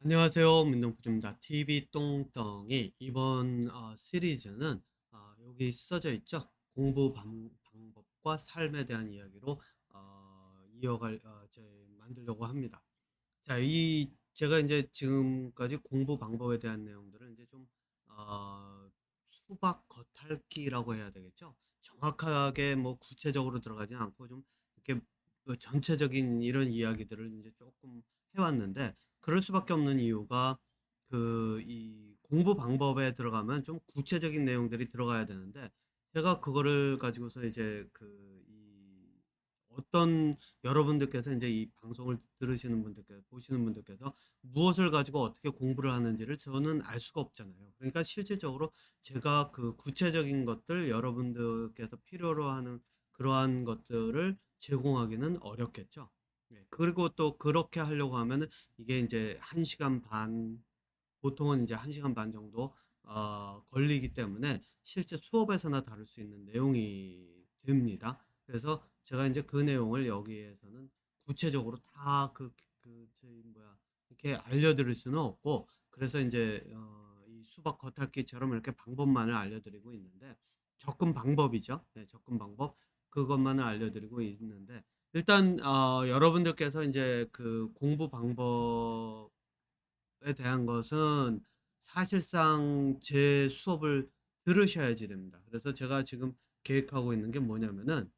안녕하세요. 민동풀입니다. TV 똥덩이 이번 시리즈는 여기 써져 있죠. 방법과 삶에 대한 이야기로 이어갈 만들려고 합니다. 자, 이 제가 이제 지금까지 공부 방법에 대한 내용들을 이제 좀 수박 겉핥기라고 해야 되겠죠. 정확하게 뭐 구체적으로 들어가진 않고 좀 이렇게 그 전체적인 이런 이야기들을 이제 조금 해왔는데, 그럴 수밖에 없는 이유가 이 공부 방법에 들어가면 좀 구체적인 내용들이 들어가야 되는데, 제가 그거를 가지고서 이제 어떤 여러분들께서 이제 이 방송을 들으시는 분들께서 보시는 분들께서 무엇을 가지고 어떻게 공부를 하는지를 저는 알 수가 없잖아요. 그러니까 실질적으로 제가 그 구체적인 것들, 여러분들께서 필요로 하는 그러한 것들을 제공하기는 어렵겠죠. 네. 그리고 또 그렇게 하려고 하면은 이게 이제 1시간 반, 보통은 이제 1시간 반 정도 걸리기 때문에 실제 수업에서나 다룰 수 있는 내용이 됩니다. 그래서 제가 이제 그 내용을 여기에서는 구체적으로 다 저희 뭐야 이렇게 알려드릴 수는 없고, 그래서 이제 이 수박 겉핥기처럼 이렇게 방법만을 알려드리고 있는데, 접근 방법이죠. 네, 접근 방법 그것만을 알려드리고 있는데, 일단 여러분들께서 이제 그 공부 방법에 대한 것은 사실상 제 수업을 들으셔야지 됩니다. 그래서 제가 지금 계획하고 있는 게 뭐냐면은,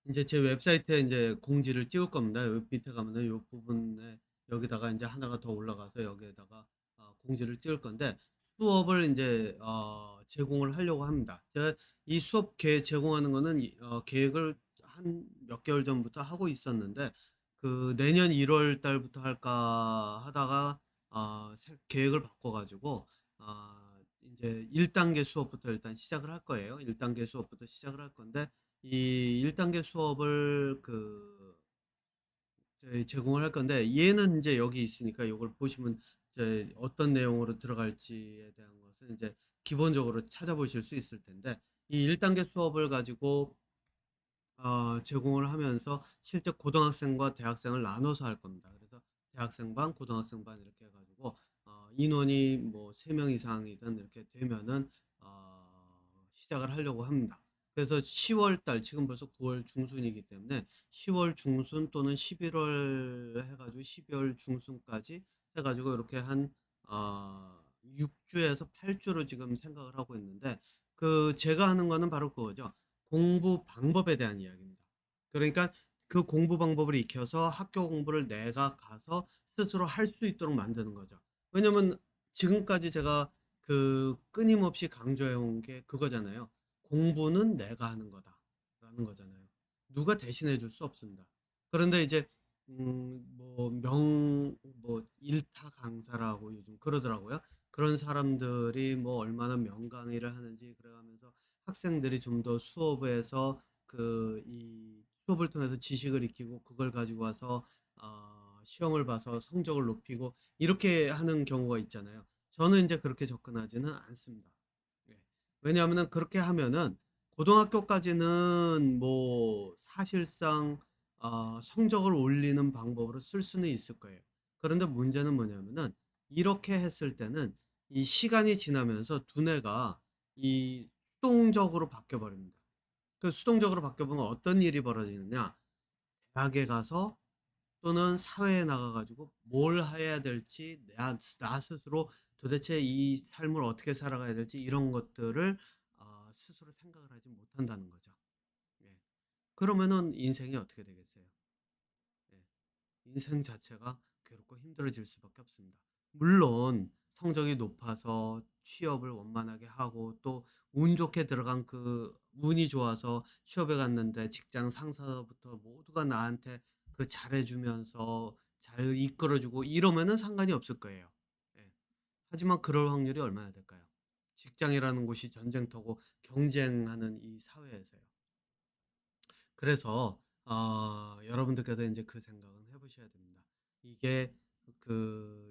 인제 제 웹사이트에 인제 공지를 띄울 겁니다. 여기 밑에 가면은 요 부분에 여기다가 인제 하나가 더 올라가서 여기에다가 공지를 띄울 건데, 수업을 인제 제공을 하려고 합니다. 제가 이 수업 제공하는 거는 계획을 한 몇 개월 전부터 하고 있었는데, 내년 1월 달부터 할까 하다가 계획을 바꿔 가지고 인제 1 단계 수업부터 일단 시작을 할 거예요. 1 단계 수업부터 시작을 할 건데, 이 1 단계 수업을 저희 제공을 할 건데, 얘는 인제 여기 있으니까 요걸 보시면 이제 어떤 내용으로 들어갈지에 대한 것은 인제 기본적으로 찾아보실 수 있을 텐데, 이 1 단계 수업을 가지고 제공을 하면서 실제 고등학생과 대학생을 나눠서 할 겁니다. 그래서 대학생 반, 고등학생 반 이렇게 해 가지고 인원이 뭐 3명 이상이든 이렇게 되면은 시작을 하려고 합니다. 그래서 10월 달, 지금 벌써 9월 중순이기 때문에 10월 중순 또는 11월 해 가지고 12월 중순까지 해 가지고 이렇게 한 6 주에서 8 주로 지금 생각을 하고 있는데, 제가 하는 거는 바로 그거죠. 공부 방법에 대한 이야기입니다. 그러니까 그 공부 방법을 익혀서 학교 공부를 내가 가서 스스로 할 수 있도록 만드는 거죠. 왜냐면 지금까지 제가 끊임없이 강조해 온 게 그거잖아요. "공부는 내가 하는 거다."라는 거잖아요. 누가 대신해 줄 수 없습니다. 그런데 이제 일타 강사라고 요즘 그러더라고요. 그런 사람들이 뭐 얼마나 명강의를 하는지 그래 가면서 학생들이 좀 더 수업에서 이 수업을 통해서 지식을 익히고 그걸 가지고 와서 시험을 봐서 성적을 높이고 이렇게 하는 경우가 있잖아요. 저는 인제 그렇게 접근하지는 않습니다. 예. 왜냐하면은 그렇게 하면은 고등학교까지는 뭐 사실상 성적을 올리는 방법으로 쓸 수는 있을 거예요. 그런데 문제는 뭐냐면은, 이렇게 했을 때는 이 시간이 지나면서 두뇌가 이 수동적으로 바뀌어 버립니다. 수동적으로 바뀌어 보면 어떤 일이 벌어지느냐. 대학에 가서 또는 사회에 나가 가지고 뭘 해야 될지, 나 스스로 도대체 이 삶을 어떻게 살아가야 될지 이런 것들을 스스로 생각을 하지 못한다는 거죠. 예. 그러면은 인생이 어떻게 되겠어요? 예. 인생 자체가 괴롭고 힘들어질 수밖에 없습니다. 물론 성적이 높아서 취업을 원만하게 하고, 또 운 좋게 들어간 운이 좋아서 취업에 갔는데 직장 상사부터 모두가 나한테 잘해 주면서 잘 이끌어 주고 이러면은 상관이 없을 거예요. 예. 하지만 그럴 확률이 얼마나 될까요? 직장이라는 곳이 전쟁터고 경쟁하는 이 사회에서요. 그래서 여러분들께서 인제 그 생각은 해 보셔야 됩니다. 이게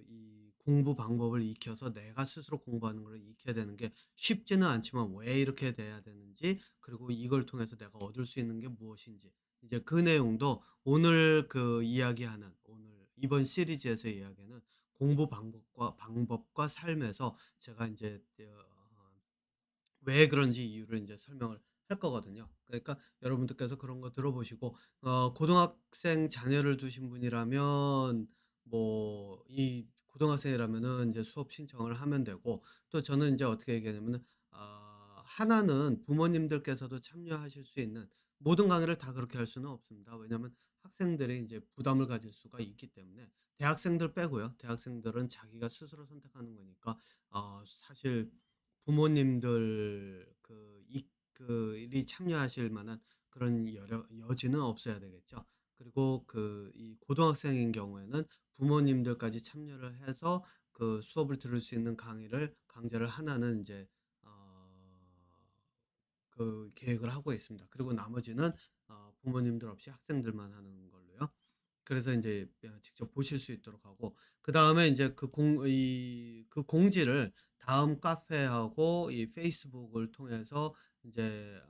이 공부 방법을 익혀서 내가 스스로 공부하는 걸 익혀야 되는 게 쉽지는 않지만, 왜 이렇게 돼야 되는지, 그리고 이걸 통해서 내가 얻을 수 있는 게 무엇인지, 이제 그 내용도 오늘 이야기하는, 오늘 이번 시리즈에서 이야기하는 공부 방법과 삶에서 제가 인제 왜 그런지 이유를 인제 설명을 할 거거든요. 그러니까 여러분들께서 그런 거 들어보시고 고등학생 자녀를 두신 분이라면 뭐 이 고등학생이라면은 인제 수업 신청을 하면 되고, 또 저는 인제 어떻게 얘기하냐면은 하나는 부모님들께서도 참여하실 수 있는, 모든 강의를 다 그렇게 할 수는 없습니다. 왜냐하면 학생들이 인제 부담을 가질 수가 있기 때문에. 대학생들 빼고요. 대학생들은 자기가 스스로 선택하는 거니까 사실 부모님들 이 참여하실 만한 그런 여지는 없어야 되겠죠. 그리고 이 고등학생인 경우에는 부모님들까지 참여를 해서 그 수업을 들을 수 있는 강좌를 하나는 인제 어 계획을 하고 있습니다. 그리고 나머지는 부모님들 없이 학생들만 하는 걸로요. 그래서 인제 직접 보실 수 있도록 하고, 그다음에 인제 공지를 다음 카페하고 이 페이스북을 통해서 인제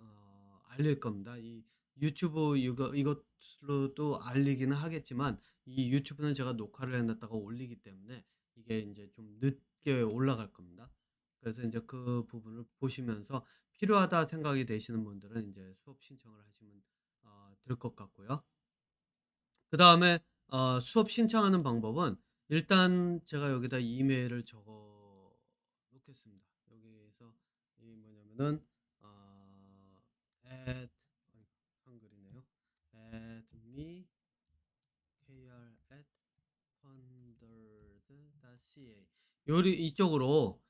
알릴 겁니다. 이 유튜브 이것으로도 알리기는 하겠지만, 이 유튜브는 제가 녹화를 해 놨다가 올리기 때문에 이게 인제 좀 늦게 올라갈 겁니다. 그래서 인제 그 부분을 보시면서 필요하다 생각이 되시는 분들은 인제 수업 신청을 하시면 될 것 같고요. 그다음에 수업 신청하는 방법은, 일단 제가 여기다 이메일을 적어 놓겠습니다. 여기에서 이 뭐냐면은 at 어이구, 한글이네요. at me kr@funderd.ca 요리 이쪽으로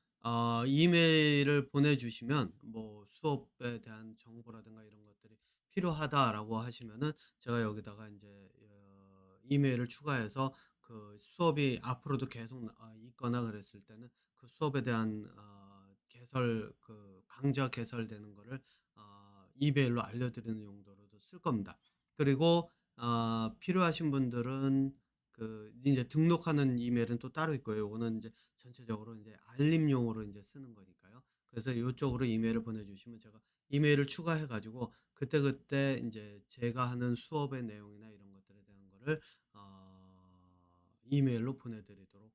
이메일을 보내주시면, 뭐 수업에 대한 정보라든가 이런 것들이 필요하다라고 하시면은 제가 여기다가 이제 이메일을 추가해서 그 수업이 앞으로도 계속 있거나 그랬을 때는 그 수업에 대한 강좌 개설되는 거를 이메일로 알려드리는 용도로도 쓸 겁니다. 그리고 필요하신 분들은 이제 등록하는 이메일은 또 따로 있고요. 요거는 인제 전체적으로 인제 알림용으로 인제 쓰는 거니까요. 그래서 요쪽으로 이메일을 보내주시면 제가 이메일을 추가해 가지고 그때그때 인제 제가 하는 수업의 내용이나 이런 것들에 대한 거를 이메일로 보내드리도록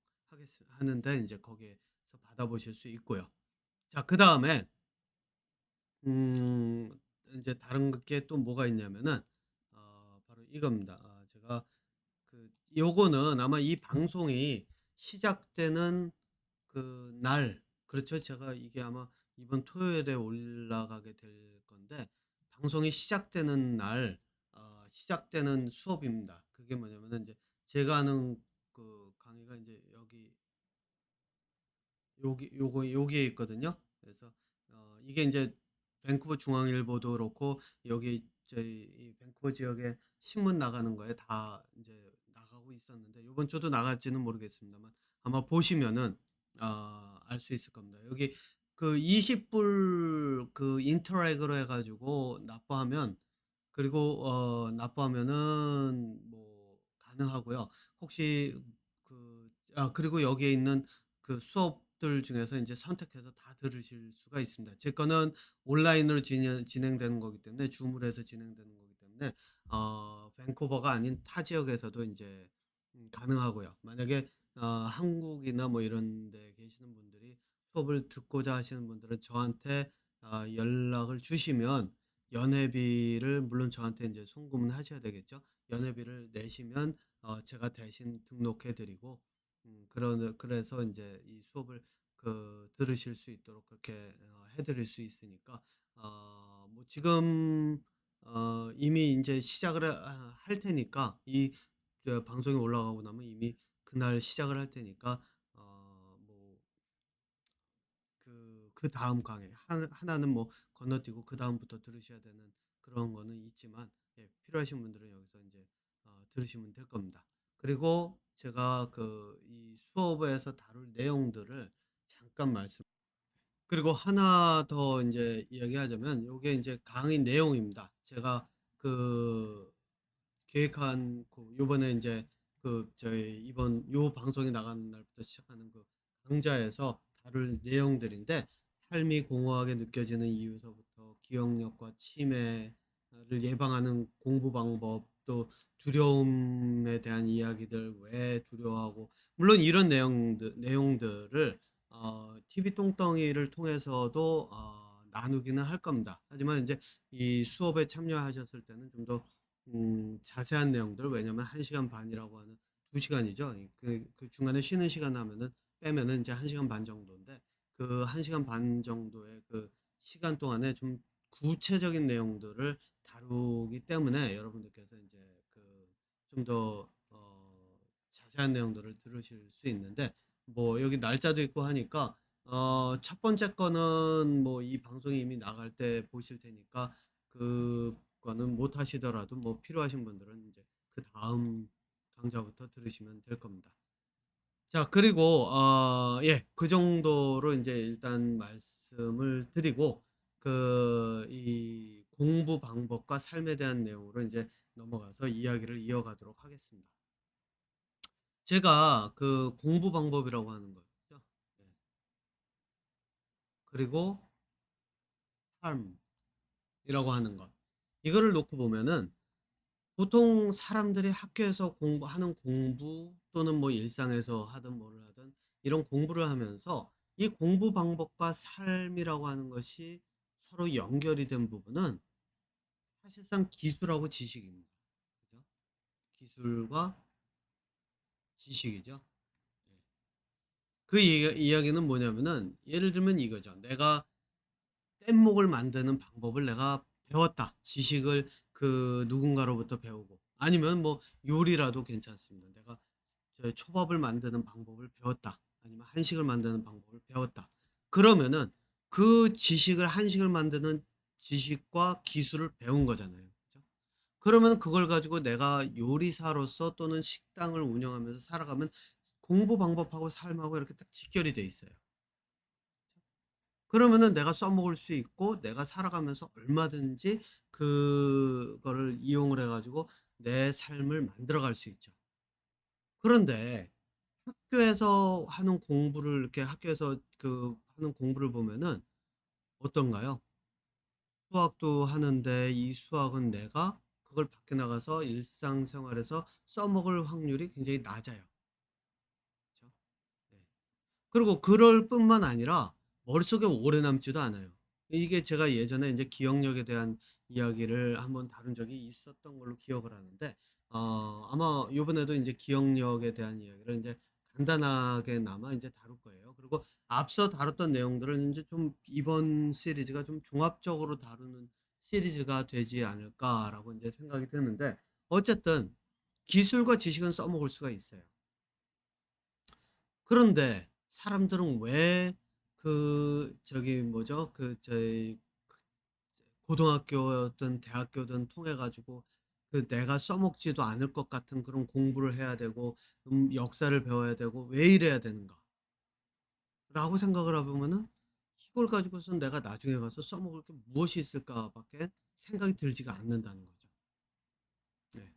하는데, 인제 거기에서 받아보실 수 있고요. 자, 그다음에 음 인제 다른 게 또 뭐가 있냐면은 바로 이겁니다. 제가 요거는 아마 이 방송이 시작되는 그렇죠. 제가 이게 아마 이번 토요일에 올라가게 될 건데, 방송이 시작되는 날 시작되는 수업입니다. 그게 뭐냐면은 인제 제가 하는 강의가 인제 여기에 있거든요. 그래서 이게 인제 밴쿠버 중앙일보도 그렇고, 여기 저희 이 밴쿠버 지역에 신문 나가는 거에 다 인제 나가고 있었는데, 요번 주도 나갈지는 모르겠습니다만 아마 보시면은 알 수 있을 겁니다. 여기 20불 인터랙으로 해 가지고 납부하면은 뭐 가능하고요. 혹시 그리고 여기에 있는 수업들 중에서 인제 선택해서 다 들으실 수가 있습니다. 제 거는 온라인으로 진행되는 거기 때문에, 줌으로 해서 진행되는 거기 때문에 밴쿠버가 아닌 타 지역에서도 인제 가능하고요. 만약에 한국이나 뭐 이런 데 계시는 분들이 수업을 듣고자 하시는 분들은 저한테 연락을 주시면, 연회비를 물론 저한테 인제 송금은 하셔야 되겠죠. 연회비를 내시면 제가 대신 등록해 드리고, 그래서 인제 이 수업을 들으실 수 있도록 그렇게 해 드릴 수 있으니까, 뭐 지금 이미 인제 시작을 할 테니까, 방송이 올라가고 나면 이미 그날 시작을 할 테니까 뭐 그다음 강의 하나는 뭐 건너뛰고 그다음부터 들으셔야 되는 그런 거는 있지만, 예, 필요하신 분들은 여기서 인제 들으시면 될 겁니다. 그리고 제가 이 수업에서 다룰 내용들을 잠깐 그리고 하나 더 인제 이야기하자면, 요게 인제 강의 내용입니다. 제가 계획한 요번에 인제 저희 이번 요 방송이 나가는 날부터 시작하는 강좌에서 다룰 내용들인데, 삶이 공허하게 느껴지는 이유서부터 기억력과 치매를 예방하는 공부 방법, 또 두려움에 대한 이야기들, 왜 두려워하고, 물론 이런 내용들을 TV 똥덩이를 통해서도 나누기는 할 겁니다. 하지만 이제 이 수업에 참여하셨을 때는 좀 더 자세한 내용들, 왜냐면 1 시간 반이라고 하는 2 시간이죠. 그 중간에 쉬는 시간 하면은 빼면은 이제 1 시간 반 정도인데, 그 1 시간 반 정도의 그 시간 동안에 좀 구체적인 내용들을 다루기 때문에 여러분들께서 이제 그 좀 더 자세한 내용들을 들으실 수 있는데, 뭐 여기 날짜도 있고 하니까 첫 번째 거는 뭐 이 방송이 이미 나갈 때 보실 테니까 그거는 못 하시더라도 뭐 필요하신 분들은 이제 그다음 강좌부터 들으시면 될 겁니다. 자, 그리고 예, 그 정도로 이제 일단 말씀을 드리고, 이 공부 방법과 삶에 대한 내용으로 이제 넘어가서 이야기를 이어가도록 하겠습니다. 제가 그 공부 방법이라고 하는 거 있죠. 예. 그리고 삶이라고 하는 것. 이거를 놓고 보면은 보통 사람들이 학교에서 공부하는 공부, 또는 뭐 일상에서 하든 뭐를 하든 이런 공부를 하면서 이 공부 방법과 삶이라고 하는 것이 서로 연결이 된 부분은 사실상 기술하고 지식입니다. 그죠? 기술과 지식이죠. 예. 그 이야기는 뭐냐면은 예를 들면 이거죠. 내가 뗏목을 만드는 방법을 내가 배웠다. 지식을 누군가로부터 배우고, 아니면 뭐 요리라도 괜찮습니다. 내가 초밥을 만드는 방법을 배웠다. 아니면 한식을 만드는 방법을 배웠다. 그러면은 그 지식을, 한식을 만드는 지식과 기술을 배운 거잖아요. 그죠? 그러면 그걸 가지고 내가 요리사로서 또는 식당을 운영하면서 살아가면 공부 방법하고 삶하고 이렇게 딱 직결이 돼 있어요. 그러면은 내가 써먹을 수 있고, 내가 살아가면서 얼마든지 그거를 이용을 해 가지고 내 삶을 만들어 갈 수 있죠. 그런데 학교에서 하는 공부를, 이렇게 학교에서 하는 공부를 보면은 어떤가요? 수학도 하는데 이 수학은 내가 그걸 밖에 나가서 일상생활에서 써먹을 확률이 굉장히 낮아요. 그죠? 네. 그리고 그럴 뿐만 아니라 머릿속에 오래 남지도 않아요. 이게 제가 예전에 이제 기억력에 대한 이야기를 한번 다룬 적이 있었던 걸로 기억을 하는데, 아마 요번에도 이제 기억력에 대한 이야기를 이제 간단하게나마 이제 다룰 거예요. 그리고 앞서 다뤘던 내용들은 이제 좀 이번 시리즈가 좀 종합적으로 다루는 시리즈가 되지 않을까라고 이제 생각이 드는데, 어쨌든 기술과 지식은 써먹을 수가 있어요. 그런데 사람들은 왜 저기 뭐죠? 저희 고등학교든 대학교든 통해 가지고 내가 써먹지도 않을 것 같은 그런 공부를 해야 되고, 역사를 배워야 되고, '왜 이래야 되는가?'라고 생각을 해 보면은, 이걸 가지고선 내가 나중에 가서 써먹을 게 무엇이 있을까 밖에 생각이 들지가 않는다는 거죠. 네.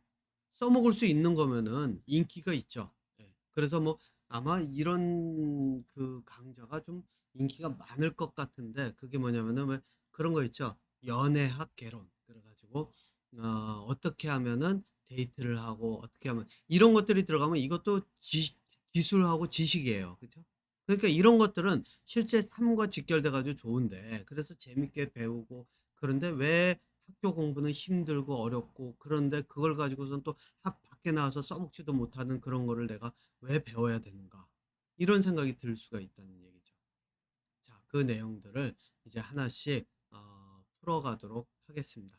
써먹을 수 있는 거면은 인기가 있죠. 예. 그래서 뭐 아마 이런 강좌가 좀 인기가 많을 것 같은데, 그게 뭐냐면은 왜 그런 거 있죠. 연애학 개론. 그래 가지고 어떻게 하면은 데이트를 하고, 어떻게 하면 이런 것들이 들어가면 이것도 기술하고 지식이에요. 그죠? 그러니까 이런 것들은 실제 삶과 직결돼 가지고 좋은데, 그래서 재밌게 배우고, 그런데 왜 학교 공부는 힘들고 어렵고, 그런데 그걸 가지고선 또 밖에 나와서 써먹지도 못하는 그런 거를 내가 왜 배워야 되는가? 이런 생각이 들 수가 있다는 얘기죠. 자, 그 내용들을 이제 하나씩 풀어가도록 하겠습니다.